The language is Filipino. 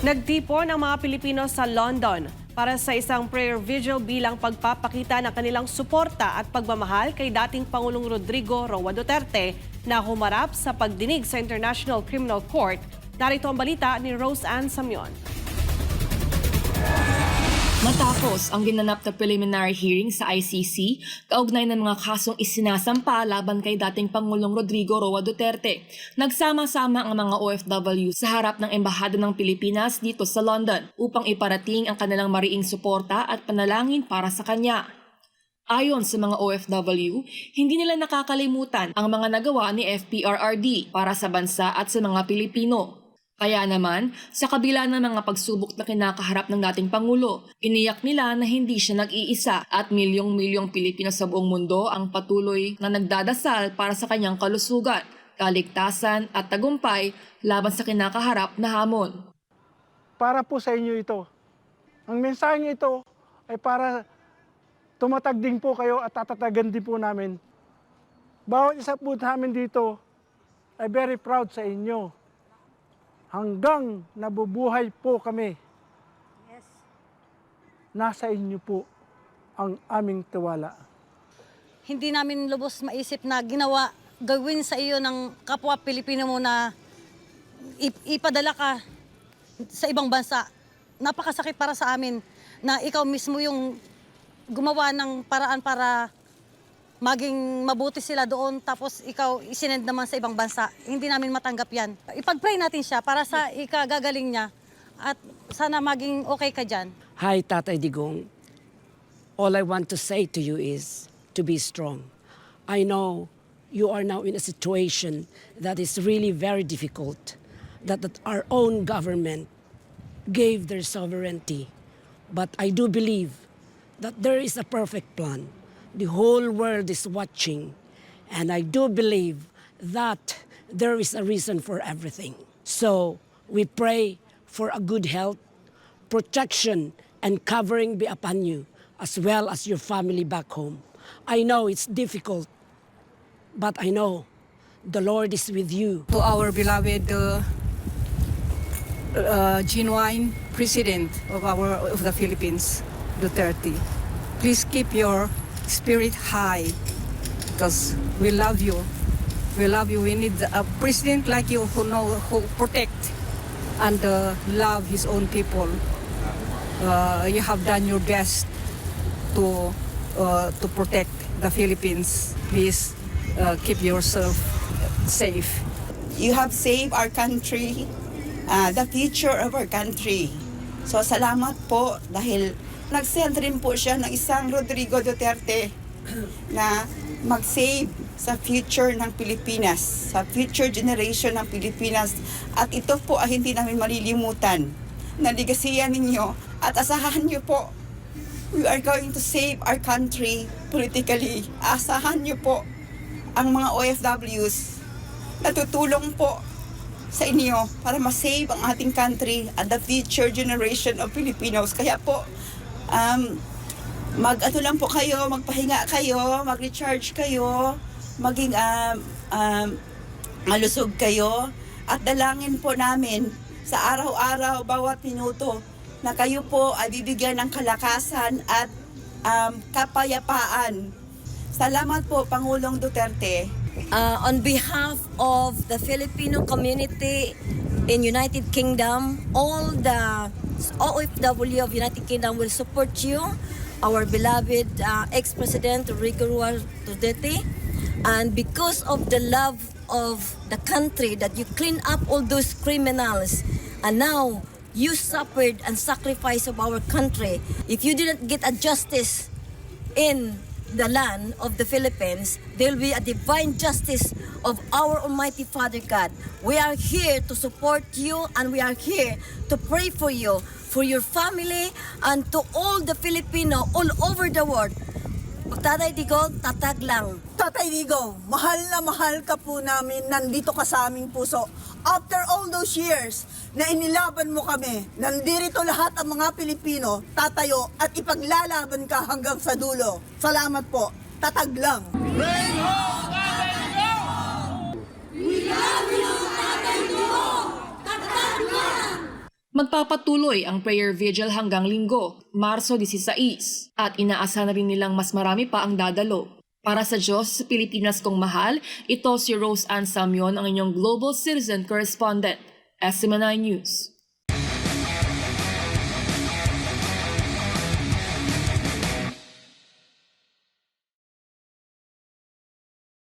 Nagtipon ang mga Pilipino sa London para sa isang prayer vigil bilang pagpapakita ng kanilang suporta at pagmamahal kay dating Pangulong Rodrigo Roa Duterte na humarap sa pagdinig sa International Criminal Court. Narito ang balita ni Rose Ann Samion. Matapos ang ginanap na preliminary hearing sa ICC, kaugnay ng mga kasong isinasampa laban kay dating Pangulong Rodrigo Roa Duterte, nagsama-sama ang mga OFW sa harap ng Embahada ng Pilipinas dito sa London upang iparating ang kanilang mariing suporta at panalangin para sa kanya. Ayon sa mga OFW, hindi nila nakakalimutan ang mga nagawa ni FPRRD para sa bansa at sa mga Pilipino. Kaya naman, sa kabila ng mga pagsubok na kinakaharap ng dating Pangulo, iniyak nila na hindi siya nag-iisa at milyong-milyong Pilipino sa buong mundo ang patuloy na nagdadasal para sa kanyang kalusugan, kaligtasan at tagumpay laban sa kinakaharap na hamon. Para po sa inyo ito. Ang mensaheng ito ay para tumatag din po kayo at tatatagan din po namin. Bawat isa po namin dito ay very proud sa inyo. Hanggang nabubuhay po kami. Yes. Nasa inyo po ang aming tiwala. Hindi namin lubos maisip na gawin sa iyo ng kapwa Pilipino mo na ipadala ka sa ibang bansa. Napakasakit para sa amin na ikaw mismo yung gumawa ng paraan para maging mabuti sila doon, tapos ikaw isinend naman sa ibang bansa. Hindi namin matanggap yan. Ipag-pray natin siya para sa ikagagaling niya at sana maging okay ka dyan. Hi, Tatay Digong. All I want to say to you is to be strong. I know you are now in a situation that is really very difficult, that our own government gave their sovereignty. But I do believe that there is a perfect plan. The whole world is watching, and I do believe that there is a reason for everything. So we pray for a good health, protection, and covering be upon you, as well as your family back home. I know it's difficult, but I know the Lord is with you. To our beloved genuine President of the Philippines, Duterte, please keep your spirit high, because we love you. We love you. We need a president like you who protect and love his own people. You have done your best to protect the Philippines. Please keep yourself safe. You have saved our country, the future of our country. So salamat po dahil nag-send rin po siya ng isang Rodrigo Duterte na mag-save sa future ng Pilipinas, sa future generation ng Pilipinas. At ito po ay hindi namin malilimutan na ligasiyan ninyo at asahan niyo po, we are going to save our country politically. Asahan niyo po ang mga OFWs na tutulong po sa inyo para ma-save ang ating country and the future generation of Filipinos. Kaya po, mag-ano lang po kayo, magpahinga kayo, mag-recharge kayo, maging malusog kayo, at dalangin po namin sa araw-araw, bawat minuto, na kayo po ay bibigyan ng kalakasan at kapayapaan. Salamat po, Pangulong Duterte. On behalf of the Filipino community in United Kingdom, all the OFW of United Kingdom will support you, our beloved ex-president Rodrigo Roa Duterte, and because of the love of the country that you clean up all those criminals, and now you suffered and sacrificed of our country. If you didn't get a justice in the land of the Philippines, there will be a divine justice of our Almighty Father God. We are here to support you, and we are here to pray for you, for your family, and to all the Filipino all over the world. Tatay Digong, tatag lang. Tatay Digong, mahal na mahal ka po namin, nandito ka sa aming puso. After all those years na inilaban mo kami, nandirito lahat ang mga Pilipino, tatayo at ipaglalaban ka hanggang sa dulo. Salamat po, tatag lang. Bring home Tatay Digong! We love you, Tatay Digong! Tatag lang! Magpapatuloy ang prayer vigil hanggang Linggo, Marso 16, at inaasahan na rin nilang mas marami pa ang dadalo. Para sa Diyos sa Pilipinas kong mahal, ito si Rose Ann Samion, ang inyong Global Citizen Correspondent, SMNI News.